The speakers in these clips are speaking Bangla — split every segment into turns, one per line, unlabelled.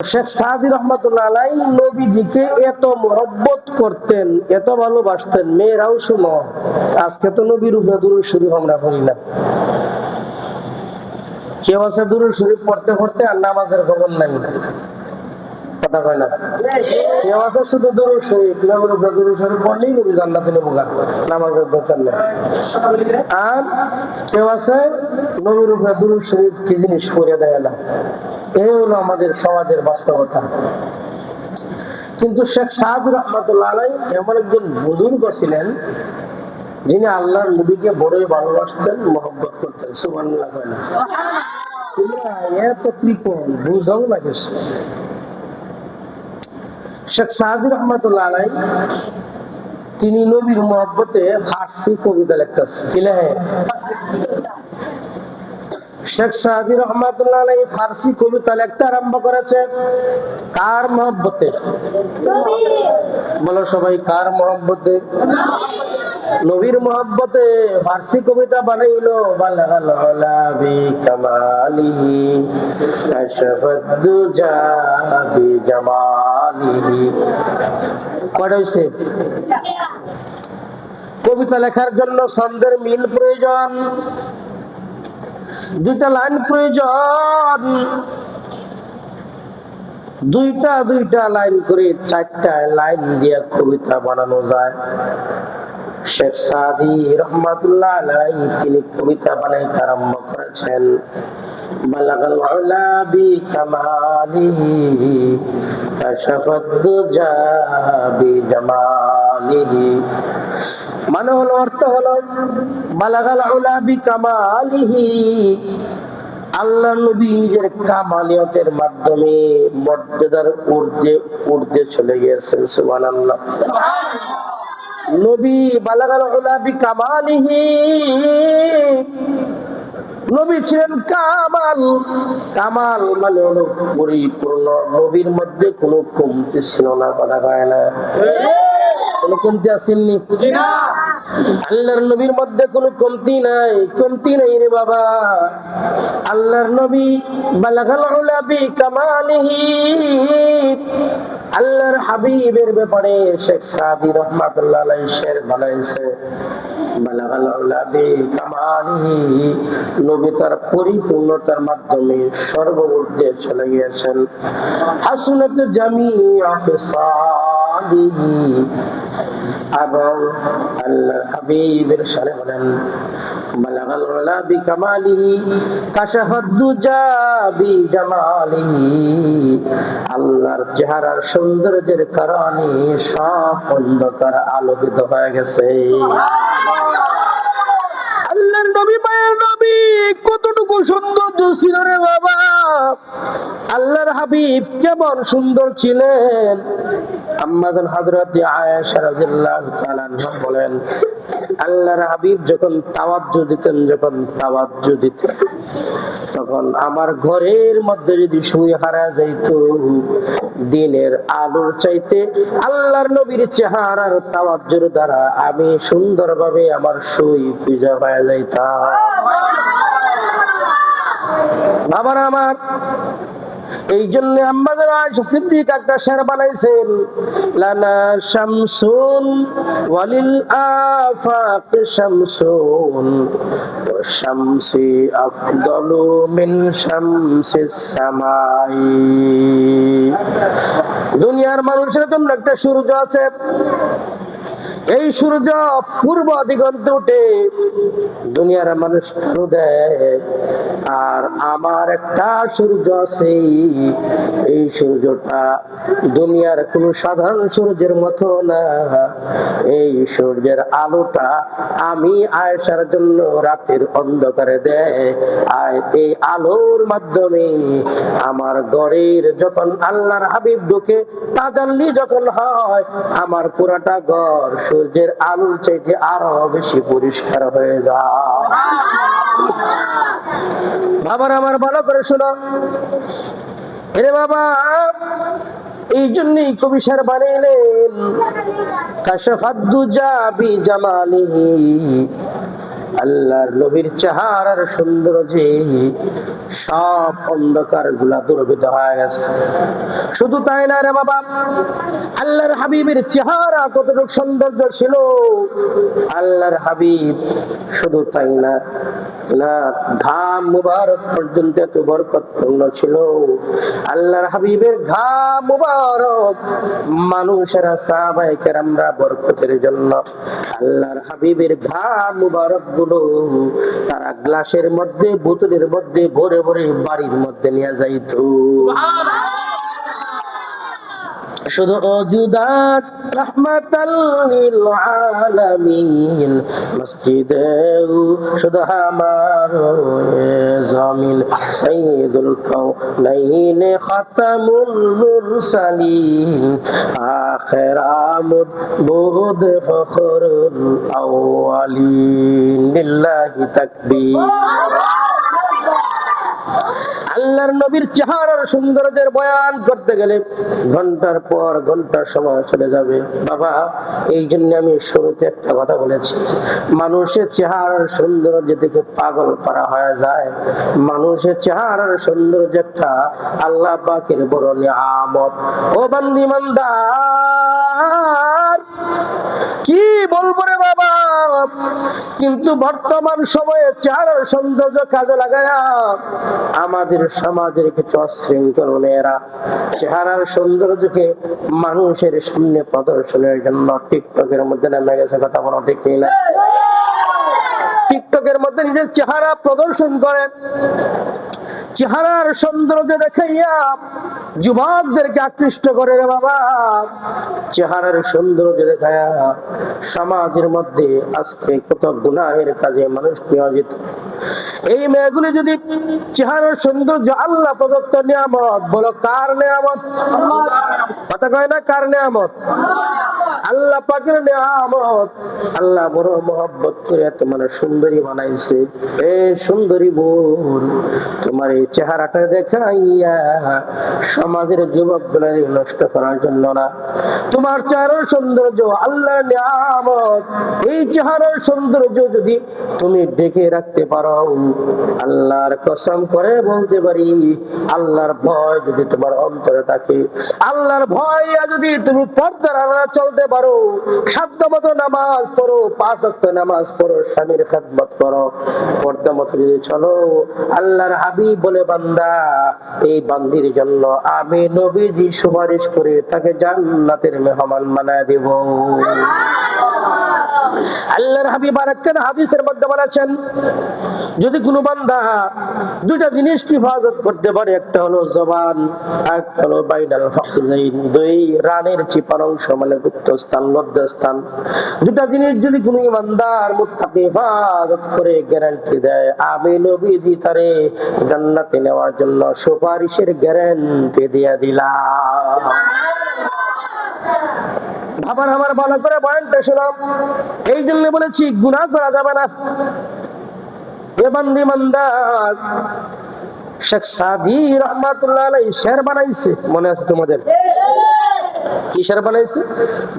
শেখ সাদি রহমাতুল্লাহ আলাই নবীজিকে এত মহব্বত করতেন, এত ভালোবাসতেন। মেয়েরাও শুনো, আজকে তো নবীর উপরে দুরূদ শরীফ আমরা পড়ি না। কেউ আছে দুরূদ শরীফ পড়তে পড়তে আর নামাজের খবর নাই, কথা কয় না। কেউ আছে শুধু দুরূদ শরীফ, নবীর উপরে দুরূদ শরীফ পড়লেই নবী জান্নাতে নেবো, নামাজের দরকার নেই। আর কেউ আছে নবীর উপরে দুরূদ শরীফ কি জিনিস পড়ে দেয় না। এই হলো আমাদের সমাজের বাস্তবতা। কিন্তু শেখ সাদি রহমাতুল্লাহ আলাই এমন একজন বুজুর্গ ছিলেন যিনি আল্লাহর নবীকে বড়ই ভালোবাসতেন, মহব্বত করতেন। সুবহানাল্লাহ। এত কৃপণ বুঝাও না কিছু। শেখ সাদি রহমাতুল্লাহ আলাই তিনি নবীর মহব্বতে ফার্সি কবিতা লিখতেছেন। কি লেখে? শেখ সাদি রহমাতুল্লাহ আলাই ফার্সি কবিতা লিখতে আরম্ভ করেছে কার মহব্বতে? বলো সবাই, কার মহব্বতে? নবীর মহব্বতে ফার্সি কবিতা বানাইলো। বালাগাল উলা বিকামালিহি কাশাফাদ দুজা বিজামালিহি। কয়টা হইছে? কবিতা লেখার জন্য ছন্দের মিল প্রয়োজন, দুইটা লাইন প্রয়োজন। দুইটা লাইন করে চারটা লাইন দিয়ে কবিতা বানানো যায়। শেখ সাদি রহমাতুল্লাহ আলাইহি তিনি কবিতা বানাইতে আরম্ভ করেছেন। বালাগাল উলা বিকামালিহি কাশাফাদ দুজা বিজামালিহি। মানে হলো, অর্থ হলো বালাগাল উলা বিকামালিহি, আল্লাহ নবী নিজের কামালিয়তের মাধ্যমে মর্যাদার ঊর্ধ্বে চলে গিয়েছেন। সুবহানাল্লাহ। নবী বালাগাল উলা বিকামালিহি, নবী ছিলেন কামাল। কামাল মানে হলো পরিপূর্ণ। নবীর মধ্যে কোনো কমতি ছিল না, কথা কয় না। কোনো কমতি আসেননি। আল্লাহর নবীর মধ্যে কোনো কমতি নাই, কমতি নাই রে বাবা। আল্লাহর নবী বালাগাল উলা বিকামালিহি, আল্লাহর হাবিবের ব্যাপারে শেখ সাদি রহমাতুল্লাহ আলাইহি শের বানাইছে। বালাগাল উলা বিকামালিহি, নবী তার পরিপূর্ণতার মাধ্যমে সর্বঊর্ধ্বে চলে গিয়েছেন। হাসনাত জামিআ ফিসালিহি, এবং আল্লাহর হাবিবের শানে বলেন বালাগাল উলা বিকামালিহি কাশাফাদ দুজা বিজামালিহি, আল্লাহর চেহারার সৌন্দর্যের কারণে সব অন্ধকার আলোকিত হয়ে গেছে। আল্লাহর নবী, মায়ের নবী, কতটুকু সৌন্দর্য ছিল রে বাবা। আল্লাহর হাবিব কেমন সুন্দর ছিলেন। আম্মাজান হযরত আয়েশা রাদিয়াল্লাহু তাআলা আনহা বলেন, আল্লাহর হাবিব যখন তাওয়াজ্জু দিতেন তখন আমার ঘরের মধ্যে যদি শুয়ে হারা যাইতো, দিনের আলোর চাইতে আল্লাহর নবীর চেহারার তাওয়াজ্জুর দ্বারা আমি সুন্দরভাবে আমার শুই খুঁজে পাওয়া যাইতাম। বাবারা আমার, এই জন্য আমাদের আয়েশা সিদ্দিকা একটা শের বানাইছেন, লানা শামসুন ওয়ালিল আফাক শামসুন ওয়া শামসি আফদালু মিন শামসিস সামাই। দুনিয়ার মানুষের জন্য একটা সূর্য আছে, এই সূর্য পূর্ব দিগন্তে উঠে দুনিয়ার মানুষ আলো দেয়। আর আমার একটা সূর্য আছে, এই সূর্যটা দুনিয়ার কোন সাধারণ সূর্যের মতো না। এই সূর্যের আলোটা আমি আয়েশার জন্য রাতের অন্ধকারে দেয়। আর এই আলোর মাধ্যমে আমার ঘরের যখন আল্লাহর হাবিব ঢুকে, তাজাল্লি যখন হয়, আমার পুরাটা ঘর সূর্যের আলোর চাইতে আরো বেশি পরিষ্কার হয়ে যায়। বাবার আমার ভালো করে শোনো রে বাবা, এই জন্যই কবি শের বানাইলেন কাশাফাদ দুজা বিজামালিহি, আল্লাহর নবীর চেহারার সৌন্দর্যে সব অন্ধকার গুলা দূরীভূত হয়ে গেছে। শুধু তাই না রে বাবা, আল্লাহর হাবিবের চেহারা কতটুকু সৌন্দর্য ছিল। আল্লাহর হাবিব শুধু তাই না, ঘাম মুবারক পর্যন্ত এত বরকতপূর্ণ ছিল। আল্লাহর হাবিবের ঘাম মুবারক মানুষেরা সাহাবায়ে কেরামরা বরকতের জন্য আল্লাহর হাবিবের ঘাম মুবারক গুলো তারা গ্লাসের মধ্যে বোতলের মধ্যে ভরে ভরে বাড়ির মধ্যে নিয়ে যাইত। শুধু ওজুদাত রাহমাতাল লিল আলামিন মসজিদে শুধু আমার জামিন সাইয়্যিদুল কাউনাইন খাতামুল মুরসালিন আখিরামুদ বুদ ফখরুল আউয়ালিন লিল্লাহি তাকবীর। আল্লাহর নবীর চেহারার সৌন্দর্যের বয়ান করতে গেলে ঘন্টার পর ঘন্টা সময় চলে যাবে বাবা। এই জন্য আমি শুরুতে একটা কথা বলেছি, মানুষের চেহারার সৌন্দর্য দেখে পাগল করা হয়ে যায়। মানুষের চেহারার সৌন্দর্য একটা আল্লাহ পাকের বড় নিয়ামত। ও বান্দি মান্দার, কি বলবো রে বাবা, কিন্তু বর্তমান সময়ে চেহারার সৌন্দর্য কাজে লাগায়া আমাদের সমাজের কিছু অশৃঙ্খল মেয়েরা চেহারার সৌন্দর্যকে মানুষের সামনে প্রদর্শনের জন্য টিকটকের মধ্যে নেমে গেছে। কথা বলো ঠিক না? টিকটকের মধ্যে নিজের চেহারা প্রদর্শন করে, চেহারার সৌন্দর্য দেখাইয়া যুবকদেরকে আকৃষ্ট করে রে বাবা। চেহারার সৌন্দর্য দেখাইয়া সমাজের মধ্যে আজকে কত গুনাহের কাজে মানুষ নিয়োজিত। এই মেয়েগুলি যদি চেহারার সৌন্দর্য আল্লাহ প্রদত্ত নিয়ামত, বলো কার নিয়ামত? কথা কয় না কার নিয়ামত? আল্লাহ পাকের নিয়ামত। আল্লাহ বড় মহব্বত করে তোমার সুন্দরী বানাইছে। এ সুন্দরী বোন, তোমার এই চেহারাটা দেখাইয়া সমাজের যুবক গুলারে নষ্ট করার জন্য না, তোমার চেহারার সৌন্দর্য আল্লাহর নিয়ামত। এই চেহারার সৌন্দর্য যদি তুমি ঢেকে রাখতে পারো, আল্লাহর কসম করে বলতে পারি, আল্লাহর ভয় যদি তোমার অন্তরে থাকে, আল্লাহর ভয় যদি তুমি পর্দার আড়ালে চলতে পারো, সাধ্যমতো নামাজ পড়ো, 5 ওয়াক্ত নামাজ পড়ো, স্বামীর খেদমত করো, পর্দা মতো যদি চলো, আল্লাহর হাবিব বলে বান্দা, এই বান্দির জন্য আমি নবীজি সুপারিশ করে তাকে জান্নাতের মেহমান বানায় দেব। আল্লাহর হাবিব আরেকটা হাদিসের মধ্যে বলেছেন, যদি কোনো বান্দা দুইটা জিনিসকে হিফাজত করতে পারে, একটা হলো জবান, আরেকটা হলো বাইনাল ফাখযাইন, দুই রানের চিপার অংশ মানে গুপ্তস্থান, লজ্জাস্থান, দুটা জিনিস যদি কোনো ইমানদার মুত্তাকি হিফাজত করে গ্যারান্টি দেয়, আমি নবীজি তারে জান্নাতে নেওয়ার জন্য সুপারিশের গ্যারান্টি দিয়ে দিলাম। আবার আমার ভালো করে বয়ানটা শোনো। এই জন্য বলেছি গুনাহ করা যাবে না। এ বান্দি মান্দার শেখ সাদি রহমাতুল্লাহ আলাইহি শের বানাইছে, মনে আছে তোমাদের? কি শের বানাইছে?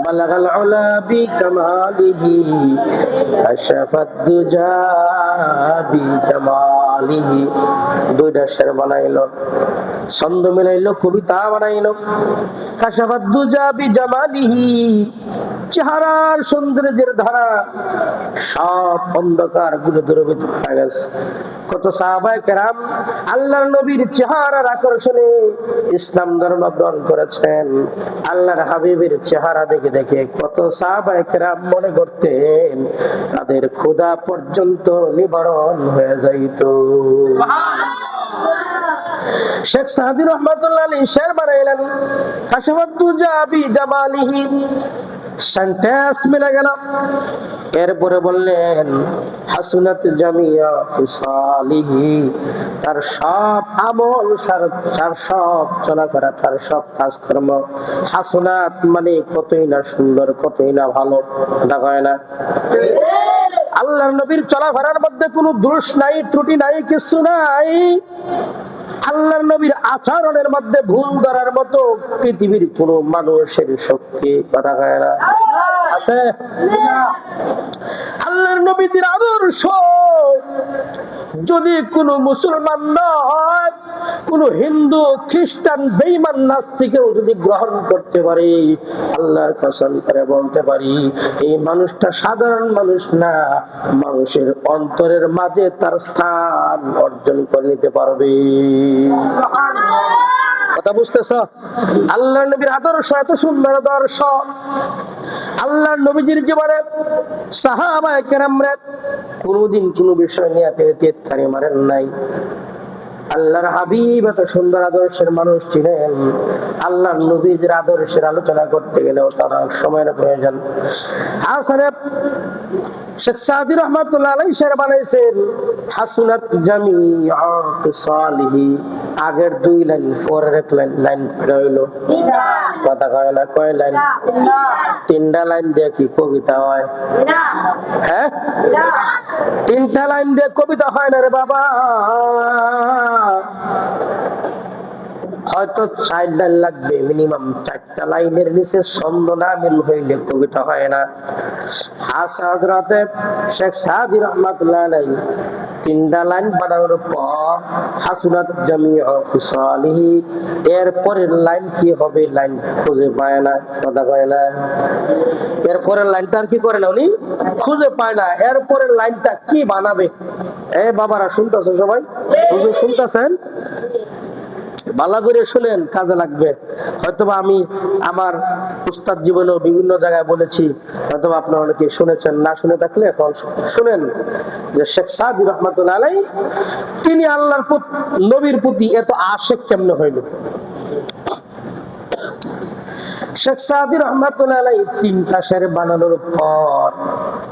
বালাগাল উলা বি কামালিহি কাশাফাত দুজা বি জামালিহি। দুইটা শের বানাইলো, ছন্দ মিলাইলো, কবিতা বানাইলো। কাশাফাত দুজা বি জামালিহি, চেহারার সৌন্দর্যের ধারা সব অন্ধকার গুলো দূরীভূত হয়ে গেছে। কত সাহাবায়ে কেরাম আল্লাহর নবীর চেহারার আকর্ষণে ইসলাম ধর্ম গ্রহণ করেছেন। আল্লাহর হাবিবের চেহারা দেখে দেখে কত সাহাবায়ে কেরাম মনে করতেন তাদের ক্ষুধা পর্যন্ত নিবারণ হয়ে যাইত। শেখ সাদি রহমাতুল্লাহ আলাইহি শের বানাইলেন, কাশাফাত দুজা বি জামালিহি, সেন্টেন্স মিলে গেল। এরপরে বললেন হাসুনাত জামিয়া ফিসালিহি, তার সব আমল, তার সব চলাফেরা, তার সব কাজকর্ম, হাসুনাত মানে কতই না সুন্দর, কতই না ভালো। হয় না? আল্লাহর নবীর চলাফেরার মধ্যে কোনো দোষ নাই, ত্রুটি নাই, কিছু নাই। আল্লাহর নবীর আচরণের মধ্যে ভুল ধরার মতো পৃথিবীর কোন মানুষের শক্তি কথা কয় না আছে? আল্লাহর নবীর আদর্শ যদি কোন মুসলমান নয়, কোন হিন্দু খ্রিস্টান বেঈমান নাস্তিকেও যদি গ্রহণ করতে পারে, আল্লাহর কসম করে বলতে পারি এই মানুষটা সাধারণ মানুষ না, মানুষের অন্তরের মাঝে তার স্থান অর্জন করে নিতে পারবে। কথা বুঝতেছ? আল্লাহর নবীর আদর্শ এত সুন্দর আদর্শ। আল্লাহর নবীজির জীবনে সাহাবায়ে কেরামরা কোনদিন কোন বিষয় নিয়ে তেতকারি মারেন নাই। আল্লাহর হাবিব এত সুন্দর আদর্শের মানুষ ছিলেন, আল্লাহর নবীর আদর্শের আলোচনা করতে গেলেও তার সময়ের প্রয়োজন। আসলে শেখ সাদি রহমাতুল্লাহ আলাইহি শের বানাইছেন হাসুনাত জামিআ খিসালিহি, আগের দুই লাইন পরের এক লাইন হইলো কথা কয় না, কয় লাইন? তিনটা লাইন দিয়ে কি কবিতা হয়? হ্যাঁ, তিনটা লাইন দিয়ে কবিতা হয় না রে বাবা, হয়তো 4 লাইন লাগবে মিনিমাম। 4টা লাইনের নিচে ছন্দ না মিল হইলে কবিতা হয় না। হযরত শেখ সাদি রহমাতুল্লাহ আলাইহি 3টা লাইন বানানোর পর হাসুনাত জামিআ খিসালিহি, এর পরের লাইন কি হবে লাইন খুঁজে পায় না কথা কয় না। এর পরের লাইনটা আর কি করে না, উনি খুঁজে পায় না। এর পরের লাইনটা কি বানাবে? বাবারা শুনতেছো সবাই? হুজুর শুনতেছেন? ভালো করে শুনেন, কাজে লাগবে। হয়তোবা আমি আমার উস্তাদ জীবনেও বিভিন্ন জায়গায় বলেছি, হয়তোবা আপনারা অনেকে শুনেছেন, না শুনে থাকলে এখন শুনেন যে শেখ সাদি রহমাতুল্লাহ আলাইহি তিনি আল্লাহর নবীর প্রতি এত আশিক কেমনে হইল। শেখ সাদি রহমাতুল্লাহ আলাইহি 3টা শের বানানোর পর,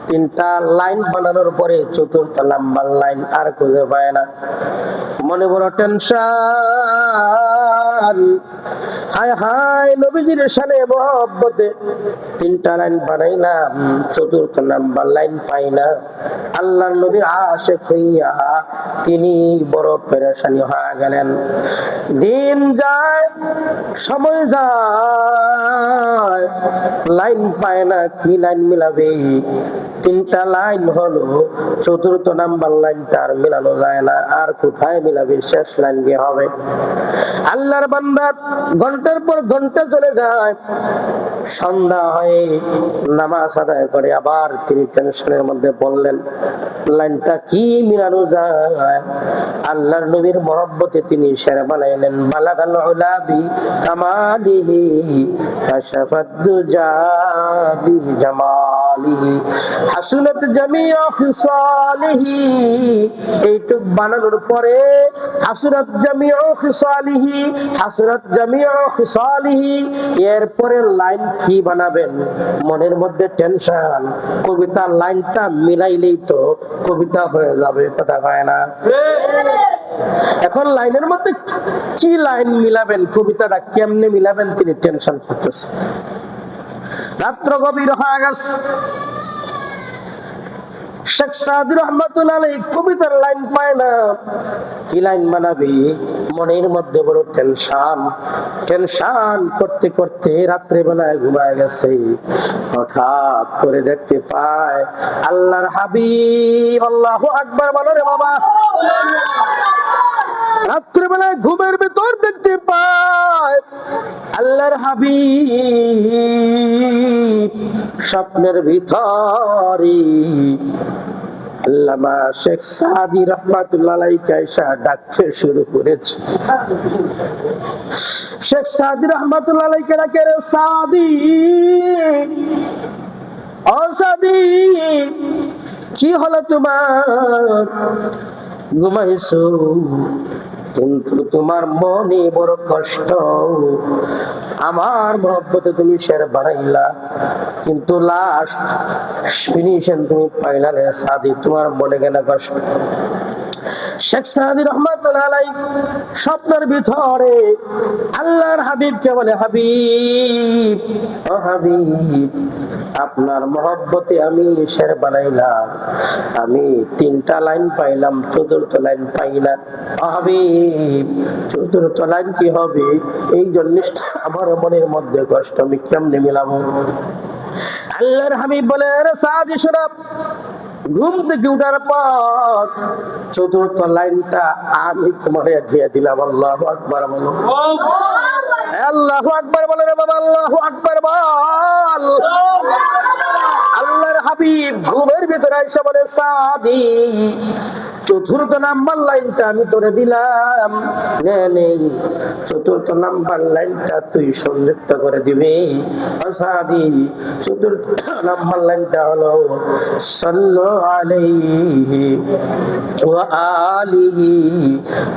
3টা লাইন বানানোর পরে 4টা লম্বা লাইন আর খুঁজে পায় না। মনে বড় টেনশন, হায় হায় নবীজির শানে মহব্বতে 3টা লাইন বানাইলাম, 4টা লম্বা লাইন পাই না। আল্লাহর নবীর আশিক হইয়া তিনি বড় পেরেশানি হয়ে গেলেন। দিন যায়, সময় যায়, লাইন পায় না, কি লাইন মিলাবে? 3টা লাইন হলো, 4টা নাম্বার লাইনটা আর মিলানো যায় না। আর কোথায় মিলাবে? শেষ লাইন কি হবে? আল্লাহর বান্দা ঘন্টার পর ঘন্টা চলে যায়, সন্ধ্যা হয়ে নামাজ আদায় করে আবার তিনি টেনশনের মধ্যে বললেন লাইনটা কি মিলানো যায়? আল্লাহর নবীর মহব্বতে তিনি শের বানাইলেন বালাগাল উলাবি কামালিহি কাশাফাদ দুজা বি জামালিহি হাসুনাত জামিআ খিসালিহি। এইটুক বানানোর পরে হাসুনাত জামিআ খিসালিহি, হাসুনাত জামিআ খিসালিহি, এর পরের লাইন কি বানাবেন? মনের মধ্যে টেনশন, কবিতার লাইনটা মিলাইলেই তো কবিতা হয়ে যাবে কথা হয় না। এখন লাইনের মধ্যে কি লাইন মিলাবেন, কবিতাটা কেমনে মিলাবেন, তিনি টেনশন করতেছেন। রাত্র গভীর হয়ে গেছে, শেখ সাদি রহমাতুল্লাহ আলাইহি কবিতার লাইন পায় না, কি লাইন বানাবে? মনের মধ্যে বড় টেনশন, টেনশন করতে করতে রাত্রে বেলায় ঘুমায় গেছে। হঠাৎ করে দেখতে পায় আল্লাহর হাবিব, আল্লাহু আকবার বলো রে বাবা, রাত্রিবেলায় ঘুমের ভিতর দেখতে পায় আল্লাহর হাবিব স্বপ্নের ভিতরে আল্লামা শেখ সাদি রহমাতুল্লাহ আলাইহি কায়সা ডাকতে শুরু করেছে। শেখ সাদি রহমাতুল্লাহ আলাইহি কে ডাকে, রে সাদি, ও সাদি, কি হলো তোমার? ঘুমাইছো কিন্তু তোমার মনে বড় কষ্ট। আমার মহব্বতে তুমি শের বানাইলা, কিন্তু লাস্ট ফিনিশন তুমি পাইলা রে সাদি, তোমার মনে কেন কষ্ট? শেখ সাদি রহমাতুল্লাহ আলাইহি স্বপ্নের ভিতরে আল্লাহর হাবিবকে বলে, হাবিব, ও হাবিব, আপনার মহব্বতে আমি শের বানাইলাম, আমি 3টা লাইন পাইলাম, 4th লাইন পাই না। ও হাবিব, 4th লাইন কি হবে? এই জন্য আমার মনের মধ্যে কষ্ট, আমি কেমনে মিলাবো? আল্লাহর হাবিব বলে, আরে সাদি শোনো, ঘুম থেকে উঠার পর 4th লাইনটা আমি তোমারে দিয়ে দিলাম। আল্লাহু আকবার বলো, আল্লাহু আকবার বলো রে বাবা, আল্লাহু আকবার বল। আল্লাহর হাবিব ঘুমের ভিতরে এসে বলে, সাদি, 4th নাম্বার লাইনটা আমি তোরে দিলাম, নেই 4th নাম্বার লাইনটা তুই সংযুক্ত করে দিবি। সাদি, 4th নাম্বার লাইনটা হলো, সাল্লু আলাইহি ওয়া আলিহি,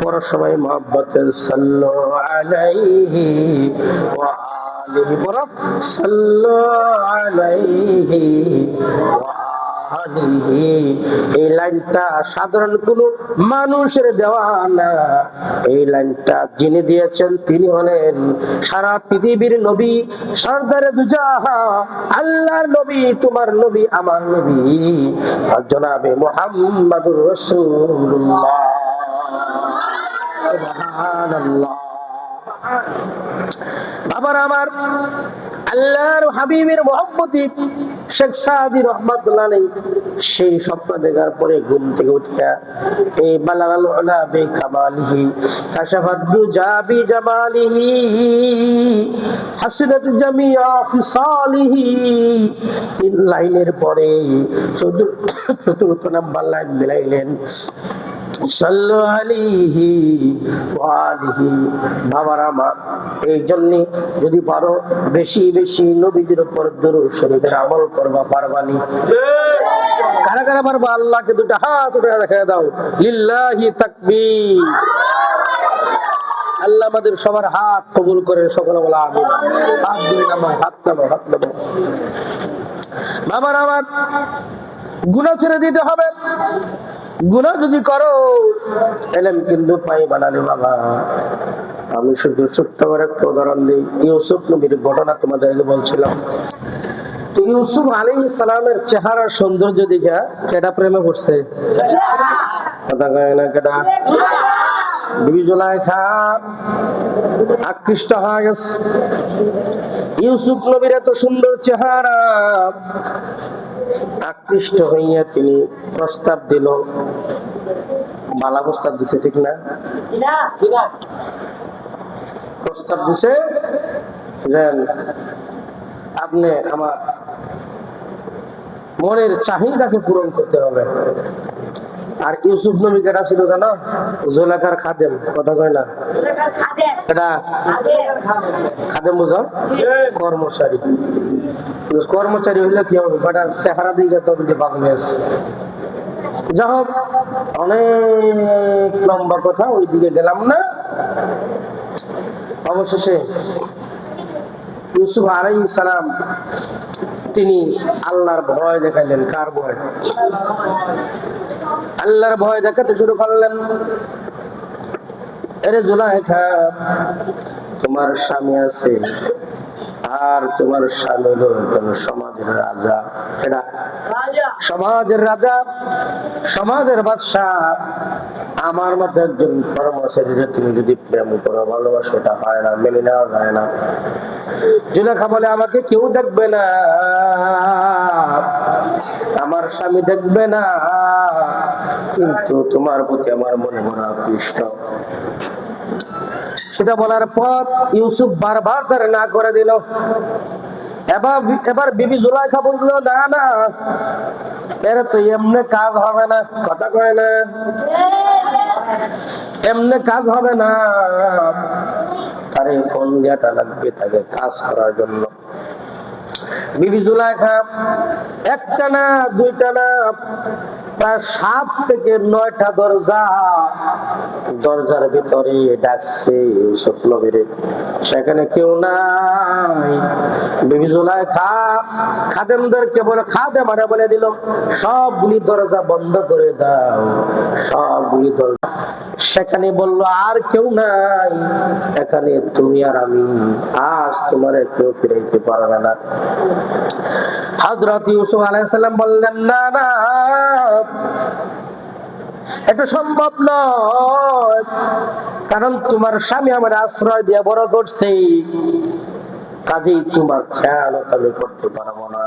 পর সবাই মহব্বতে সাল্লু আলাইহি ওয়া আলিহি, পর সাল্লু আলাইহি ওয়া আলিহি। এই লাইনটা সাধারণ কোন মানুষের দেওয়া না, এই লাইনটা যিনি দিয়েছেন তিনি হলেন সারা পৃথিবীর নবী, সরদারে দুজাহা, আল্লাহর নবী, তোমার নবী, আমার নবী, জনাবে মুহাম্মাদুর রাসূলুল্লাহ। সুবহানাল্লাহ। বাবার আমার, আল্লাহর হাবিবের মহব্বতে শেখ সাদি রহমাতুল্লাহ আলাইহি সেই স্বপ্ন দেখার পরে ঘুম থেকে উঠিয়া এই বালাগাল উলা বে কামালিহি, কাশাফাত দুজা বি জামালিহি, হাসনাত জামিয়া ফিসালিহি, 3 লাইনের পরে 4th নাম্বার লাইন মিলাইলেন, সাল্লু আলাইহি ওয়া আলিহি। বাবার আমার, এই জন্য যদি পারো বেশি বেশি নবীদের উপর দরুদ শরীফের আমল করবা, পারবানি? কারা কারা পারবা? আল্লাহকে 2টা হাত উঠে দেখায় দাও, লিল্লাহি তাকবীর। আল্লাহ আমাদের সবার হাত কবুল করে, সকলে বলা আমিন। হাত দিন আমার, হাত নামো, হাত নামো। বাবার আমার, গুনাহ ছেড়ে দিতে হবে। গুনাহ যদি করো এলেম কিন্তু পাইবা না রে বাবা। আমি শুধু ছোট্ট করে একটা উদাহরণ দিই। ইউসুফ নবীর ঘটনা তোমাদেরকে বলছিলাম। তো ইউসুফ আলাইহিস সালামের চেহারার সৌন্দর্য দেখে কেডা প্রেমে পড়ছে? কথা কয় না কেডা? বিবি জুলাইখা আকৃষ্ট হয়ে গেছে। ইউসুফ নবীর এত সুন্দর চেহারা, আকৃষ্ট হইয়া তিনি প্রস্তাব দিল। বালা প্রস্তাব দিছে, ঠিক না? প্রস্তাব দিছে যে আপনি আমার মনের চাহিদাকে পূরণ করতে হবে। আর ইউসুফ নবী কেটা ছিল জানো? জুলেখার খাদেম। কথা কয় না? এটা খাদেম বুঝো? কর্মচারী। কর্মচারী হইলে কি হবে? বেটার চেহারা দিকে তো পাগল আছে। যা হোক, অনেক লম্বা কথা, ওই দিকে গেলাম না। অবশেষে ইউসুফ আলাইহিস সালাম তিনি আল্লাহর ভয় দেখাইলেন। কার ভয়? আল্লাহর ভয় দেখাতে শুরু করলেন। আরে জুলাইখা, তোমার স্বামী আছে, আর তোমার স্বামী হলো একজন সমাজের রাজা। এটা সমাজের রাজা, সমাজের বাদশাহ। আমার মতো একজন কর্মচারীকে তুমি যদি প্রেম করো, ভালোবাসো, এটা হয় না, মেনে নেওয়া যায় না। জুলেখা বলে, আমাকে কেউ দেখবে না, আমার স্বামী দেখবে না, কিন্তু তোমার প্রতি আমার মনে মনে আকৃষ্ট। সেটা বলার পর ইউসুফ বারবার তার না করে দিল। এবার বিবি জুলাইখা বুঝলো, না না, এর তো এমনি কাজ হবে না। কথা কয় না? এমনি কাজ হবে না, তারে ফোন দেওয়াটা লাগবে তাকে কাজ করার জন্য। বিবি জুলাইখা একটা না, দুইটা না, প্রায় 7 থেকে 9টা দরজার ভিতরে ডাকছে ইউসুফ নবীরে। সেখানে কেউ নাই। বিবি জুলাইখা খাদেমদেরকে বলে, খাদেমারা বলে দিল, সবগুলি দরজা বন্ধ করে দাও, সবগুলি দরজা সেখানে বলল আর কেউ নাই, এখানে তুমি আর আমি, আজ তোমার কেউ ফিরাইতে পারবে না। হযরত ইউসুফ আলাইহিস সালাম বললেন না না, এটা সম্ভব নয়, কারণ তোমার স্বামী আমার আশ্রয় দিয়ে বড় করছে, কাজেই তোমার খেয়ালত আমি করতে পারবো না।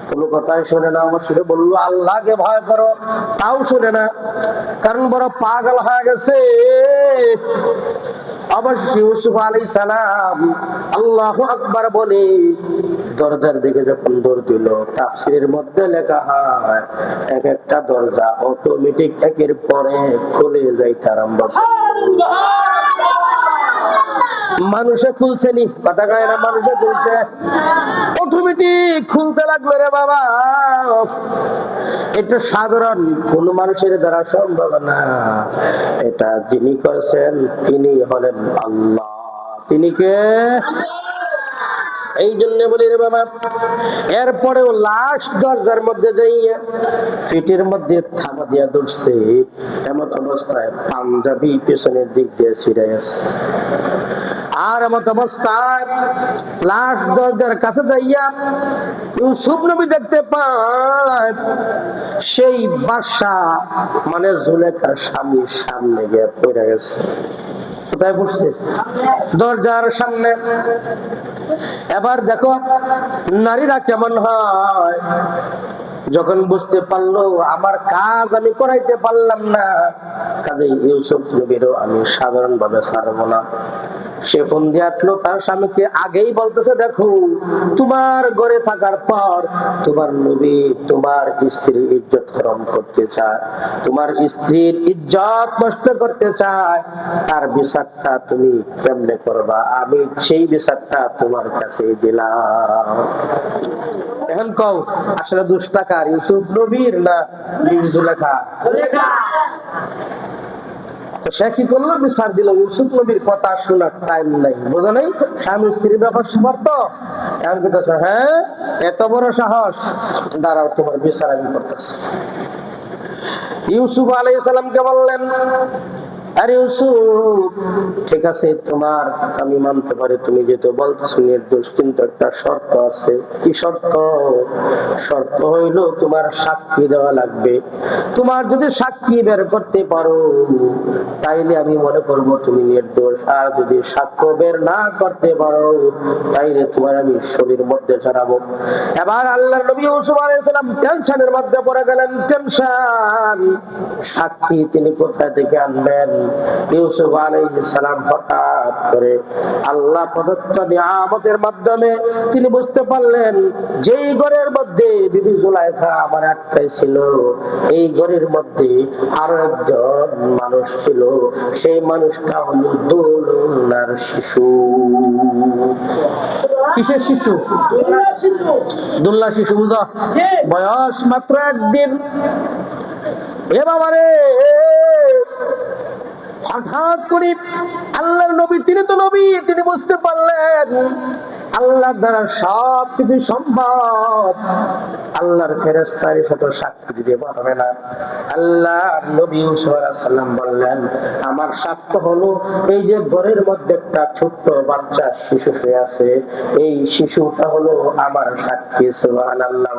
কোনো কথাই শুনে না। অবশ্যই বললো আল্লাহকে ভয় করো, তাও শুনে না, কারণ বড় পাগল হয়ে গেছে। অবশ্যই ইউসুফ আলাইহিস সালাম আল্লাহু আকবার বলে দরজার দিকে যখন দৌড় দিল, তাফসীরের মধ্যে লেখা হয় এক একটা দরজা অটোমেটিক একের পরে খুলে যাইতে আরম্ভ করলো। মানুষে খুলছে নি, কথা কয় না, মানুষে খুলছে, অটোমেটিক খুলতে লাগলো রে বাবা। এটা সাধারণ কোন মানুষের দ্বারা সম্ভব না, এটা যিনি করেছেন তিনি হলেন আল্লাহ। তিনি কে? এই জন্য বলি রে বাবা, এরপরেও লাস্ট দরজার মধ্যে যাইয়া পেটের মধ্যে থাবা দিয়া ধরছে, এমন অবস্থায় পাঞ্জাবি পেছনের দিক দিয়ে ছিঁড়ে গেছে। আর এমন অবস্থায় লাস্ট দরজার কাছে যাইয়া ইউসুফ নবী দেখতে পায় সেই বাদশা মানে জুলেখার স্বামীর সামনে গিয়ে পড়ে গেছে। কোথায় পড়ছে? দরজার সামনে। এবার দেখো নারীরা কেমন হয়, যখন বুঝতে পারলো আমার কাজ আমি করাইতে পারলাম না, কাজে ইউসুফ নবীরও আমি সাধারণ ভাবে ছাড়বো না। সে ফোন দিয়ে আসলো তার স্বামীকে, আগেই বলতেছে দেখো তোমার ঘরে থাকার পর তোমার নবী তোমার স্ত্রীর ইজ্জত হরণ করতে চায়, তোমার স্ত্রীর ইজ্জত নষ্ট করতে চায়, তার বিচারটা তুমি কেমনে করবা, আমি সেই বিচারটা তোমার কাছে দিলাম। এখন কও আসলে দুষ্টা কার, ইউসুফ নবীর না বিবি জুলেখা? তো সে কি করলো? বিচার দিল। ইউসুফ নবীর কথা শোনার টাইম নাই, বোঝা নাই, স্বামী স্ত্রীর ব্যাপার স্যাপার তো। এখন বলতেছে হ্যাঁ এত বড় সাহস, দাঁড়াও তোমার বিচার আমি করতেছি। ইউসুফ আলাইহিস সালামকে বললেন আরে ইউসুফ, ঠিক আছে তোমার কথা আমি মানতে পারি, তুমি যেহেতু বলতেছো নির্দোষ, কিন্তু একটা শর্ত আছে। কি শর্ত? শর্ত হইলো তোমার সাক্ষী দেওয়া লাগবে। তোমার যদি সাক্ষী বের করতে পারো তাইলে আমি মনে করব তুমি নির্দোষ, আর যদি সাক্ষ্য বের না করতে পারো তাইলে তোমার আমি শরীর মধ্যে ছাড়াবো। এবার আল্লাহর নবী ইউসুফ আলাইহিস সালাম টেনশনের মধ্যে পড়ে গেলেন। টেনশন, সাক্ষী তিনি কোথা থেকে আনবেন? ইউসুফ আলাইহিস সালাম হঠাৎ করে আল্লাহ প্রদত্ত নিয়ামতের মাধ্যমে তিনি বুঝতে পারলেন যেই ঘরের মধ্যে বিবি জুলাইখা আমার আটকাই ছিল, এই ঘরের মধ্যে আরো একজন মানুষ ছিল, সেই মানুষটা হলো দুলনার শিশু। কিসের শিশু? দুলনা শিশু, বুঝো? বয়স মাত্র একদিন। এ বাবা রে, হঠাৎ করে আল্লাহর নবী, তিনি তো নবী, তিনি বুঝতে পারলেন আল্লাহর দ্বারা সবকিছু সম্ভব, আল্লাহর ফেরেশতার সাথে সাক্ষী দিতে পারবে না। আল্লাহর নবী ইউসুফ আলাইহিস সালাম বললেন আমার সাক্ষ্য হলো এই যে ঘরের মধ্যে একটা ছোট্ট বাচ্চা শিশু শুয়ে আছে, এই শিশুটা হলো আমার সাক্ষী। সুবহানাল্লাহ।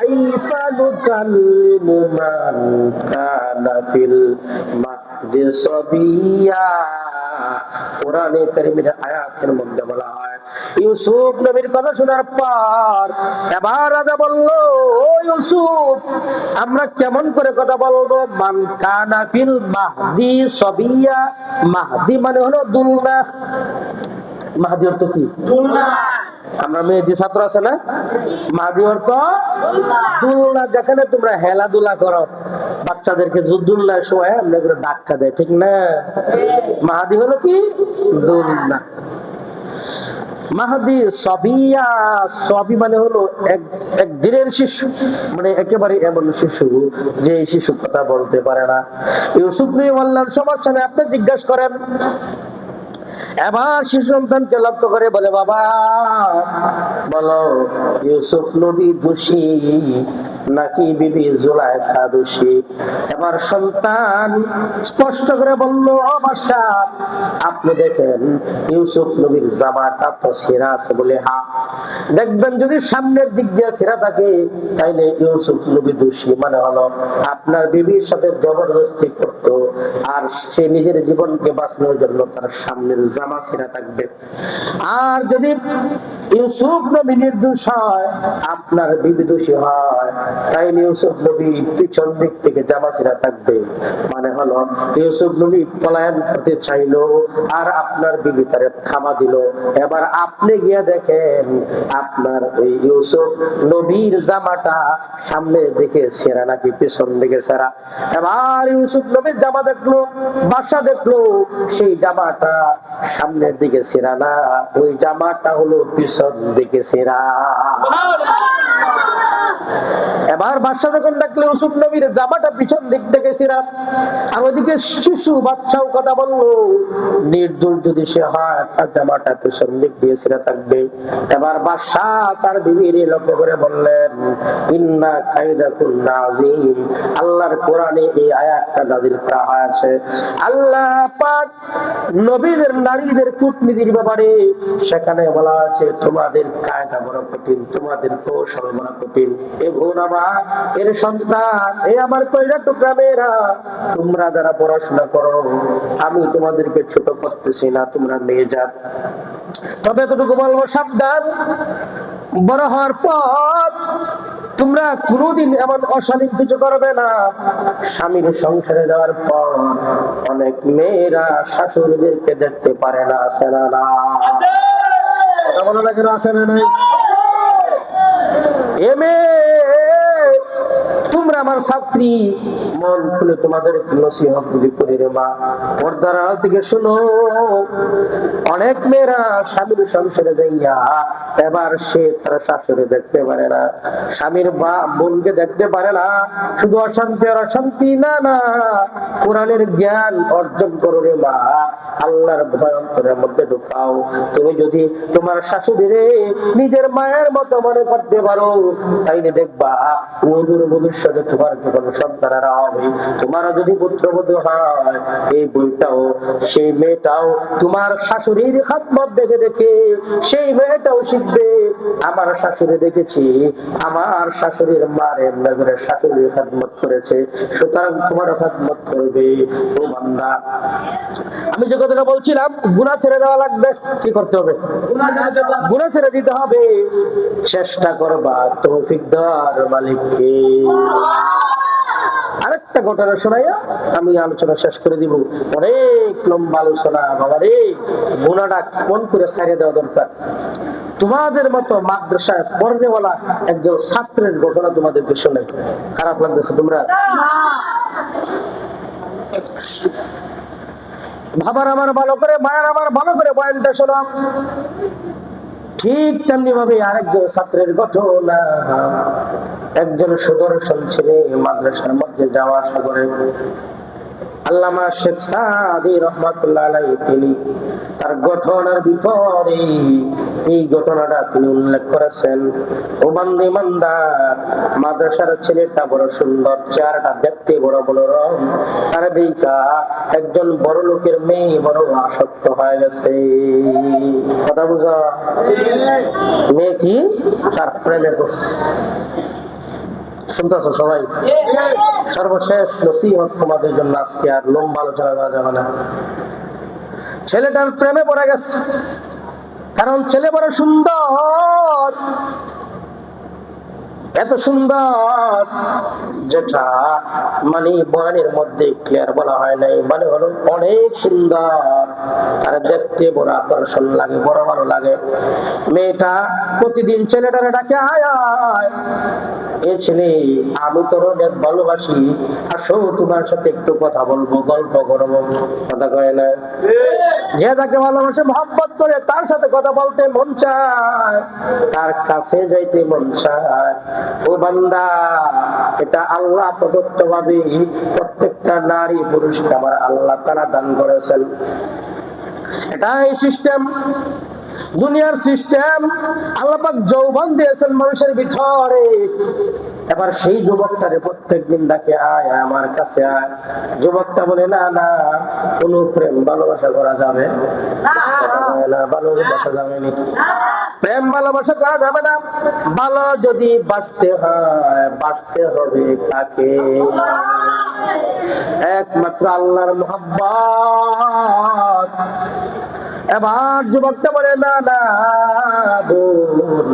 কাইফা নুকাল্লিমু মান কানা ফিল মাহদি সাবিয়া। কোরআনে কারীমের আয়াতের মধ্যে বলা হয় ইউসুফ নবীর কথা শোনার পর এবার রাজা বলল, ও ইউসুফ আমরা কেমন করে কথা বলবো? মান কানা ফিল মাহদি সাবিয়া। মাহদি মানে হলো দুলনা। মাহদি অর্থ কি? দুলনা। আমরা মেয়েদি ছাত্র আছে না, মাহদি অর্থ দুলনা। যেখানে তোমরা হেলাধুলা করো, বাচ্চাদেরকে দুলনার সময় আমরা করে ধাক্কা দেয়, ঠিক না? মাহদি হলো কি? দুলনা। মাহদি সাবিয়া, সাবি মানে হলো এক দিনের শিশু, মানে একেবারে এমন শিশু যে শিশু কথা বলতে পারে না। ইউসুফ নবী বললেন সমস্যা নেই, আপনি জিজ্ঞাসা করেন। এবার শিশু সন্তানকে লক্ষ্য করে বলে বাবা বলো ইউসুফ নবী দোষী নাকি বিবি জুলাইখা দোষী? এবার সন্তান স্পষ্ট করে বলল, ও বাদশাহ, আপনি দেখেন ইউসুফ নবীর জামাটা তো ছেঁড়া আছে বলে। হ্যাঁ, দেখবেন যদি সামনের দিক দিয়ে ছেঁড়া থাকে তাইলে ইউসুফ নবী দোষী, মানে হলো আপনার বিবির সাথে জবরদস্তি করতো আর সে নিজের জীবনকে বাঁচানোর জন্য তার সামনের জামা ছেঁড়া থাকবে। আর যদি ইউসুফ নবী নির্দোষ হয়, আপনার বিবি দোষী হয়, তাইলে ইউসুফ নবী পিছন দিক থেকে জামা ছেঁড়া থাকবে, মানে হলো ইউসুফ নবী পলায়ন করতে চাইলো আর আপনার বিবি তারে থামা দিল। এবার আপনি গিয়ে দেখেন আপনার ওই ইউসুফ নবীর জামাটা সামনের দিকে ছেঁড়া নাকি পিছন দিকে ছেঁড়া। এবার ইউসুফ নবীর জামা দেখলো, বাদশা দেখলো সেই জামাটা সামনের দিকে ছেঁড়া না, ওই জামাটা হলো পিছন দিকে ছেঁড়া। এবার বাদশা যখন দেখলো ইউসুফ নবীর জামাটা পিছন দিক থেকে ছেঁড়া আর ওইদিকে শিশু বাচ্চাও কথা বললো, নির্দোষ যদি সে হয় তার জামাটা পিছন দিক দিয়ে ছেঁড়া থাকবে। এবার বাদশা তার বিবির লক্ষ্য করে বললেন, ইন্না কাইদাকুন্না আযীম। আল্লাহর কোরআনে এই আয়াতটা নাযিল করা হয়েছে। আল্লাহ পাক নবীদের নারীদের কূটনীতির ব্যাপারে সেখানে বলা আছে তোমাদের কায়দা বড় কঠিন, তোমাদের কৌশল বড় কঠিন। এ বোন আমার, এর সন্তান, এ আমার কলিজার টুকরা মেয়েরা, তোমরা যারা পড়াশোনা করো আমি তোমাদেরকে ছোট করতেছি না, তোমরা মেয়ে জাত। তবে এতটুকু বলবো, সাবধান, বড় হওয়ার পর তোমরা কোনোদিন এমন অশালীন কিছু করবে না। স্বামীর সংসারে যাওয়ার পর অনেক মেয়েরা শাশুড়িদেরকে দেখতে পারে না, আছে না? আছে না? নাই? তোমরা আমার ছাত্রী, মন খুলে তোমাদের নসিহত গুলি করে রে মা, পর্দার আড়াল থেকে শুনো। অনেক মেয়েরা স্বামীর সংসারে যাইয়া এবার সে তার শাশুড়ি দেখতে পারে না, স্বামীর বোনকে দেখতে পারে না, শুধু অশান্তি আর অশান্তি। না না, কোরআনের জ্ঞান অর্জন করো রে মা, আল্লাহর ভয় অন্তরের মধ্যে ঢুকাও। তুমি যদি তোমার শাশুড়িরে নিজের মায়ের মতো মনে করতে পারো তাইলে দেখবা অদূর ভবিষ্যতে তোমার যখন সন্তানেরা হবে, তোমারও যদি পুত্রবধূ হয়, এই বইটাও সেই মেয়েটাও তোমার শাশুড়ির খাদমত দেখে দেখে সেই মেয়েটাও শিখবে। আমার শাশুড়ি দেখেছি, আমার শাশুড়ির মার এমনি করে শাশুড়ির খাদমত করেছে, সুতরাং তোমারও খাদমত করবে। ও বান্দা, আমি যে কথাটা বলছিলাম, গুনাহ ছেড়ে দেওয়া লাগবে। কি করতে হবে? গুনাহ ছেড়ে দিতে হবে। চেষ্টা করবা তৌফিক দেওয়ার মালিককে। আরেকটা ঘটনা শোনাইয়া আমি আলোচনা শেষ করে দিব। অনেক লম্বা আলোচনা বাবা রে, গুনাহটা কেমন করে ছেড়ে দেওয়া দরকার। তোমাদের মতো মাদ্রাসায় পড়নেওয়ালা একজন ছাত্রের ঘটনা তোমাদেরকে শোনাই। খারাপ লাগতেছে তোমরা? বাবার আমার ভালো করে, মায়ের আমার ভালো করে বয়ানটা শোনাম। ঠিক তেমনি ভাবে আরেকজন ছাত্রের ঘটনা। একজন সুদর্শন ছেলে মাদ্রাসার মধ্যে যাওয়া আসা করে। আল্লামা শেখ সাদি রহমাতুল্লাহ আলাইহি তিনি তার ঘটনার ভিতরে এই ঘটনাটা তিনি উল্লেখ করেছেন। ও বান্দে ইমানদার, মাদ্রাসার ছেলেটা বড় সুন্দর, চেহারাটা দেখতে বড় মনোরম, তার দেখা একজন বড় লোকের মেয়ে বড় আসক্ত হয়ে গেছে। কথা বুঝা? মেয়ে কি তার প্রেমে পড়ছে। শুনতেছো সবাই? সর্বশেষ নসিহত তোমাদের জন্য আজকে, আর লম্বা আলোচনা করা যাবে না। ছেলেটার প্রেমে পড়ে গেছে, কারণ ছেলে বড় সুন্দর, এত সুন্দর যেটা মানে বয়ানের মধ্যে ক্লিয়ার বলা হয় নাই, মানে হলো অনেক সুন্দর, তারা দেখতে বড় আকর্ষণ লাগে, বড় ভালো লাগে। মেয়েটা প্রতিদিন ছেলেটারে ডাকে, আয় আয় এ ছেলে, আমি তোর অনেক ভালোবাসি, আসো তোমার সাথে একটু কথা বলবো, গল্প করবো। কথা কয় না? যে যাকে ভালোবাসে, মহব্বত করে, তার সাথে কথা বলতে মন চায়, তার কাছে যাইতে মন চায়। ও বান্দা, এটা আল্লাহ প্রদত্ত ভাবে প্রত্যেকটা নারী পুরুষকে আমার আল্লাহ তাআলা দান করেছেন। এটা এই সিস্টেম। দুনিয়ার সিস্টেম, আল্লাহ পাক যৌবন দিয়েছেন মানুষের ভিতরে। এবার সেই যুবকটারে প্রত্যেকদিন ডাকে, আয় আমার কাছে আয়। যুবকটা বলে, না না, কোনো প্রেম ভালোবাসা করা যাবে না, ভালোবাসা যাবে না, প্রেম ভালোবাসা করা যাবে না। ভালো যদি বাঁচতে হয়, বাঁচতে হবে কাকে? একমাত্র আল্লাহর মুহাব্বত। এবার যুবকটা বলে, না না বোন,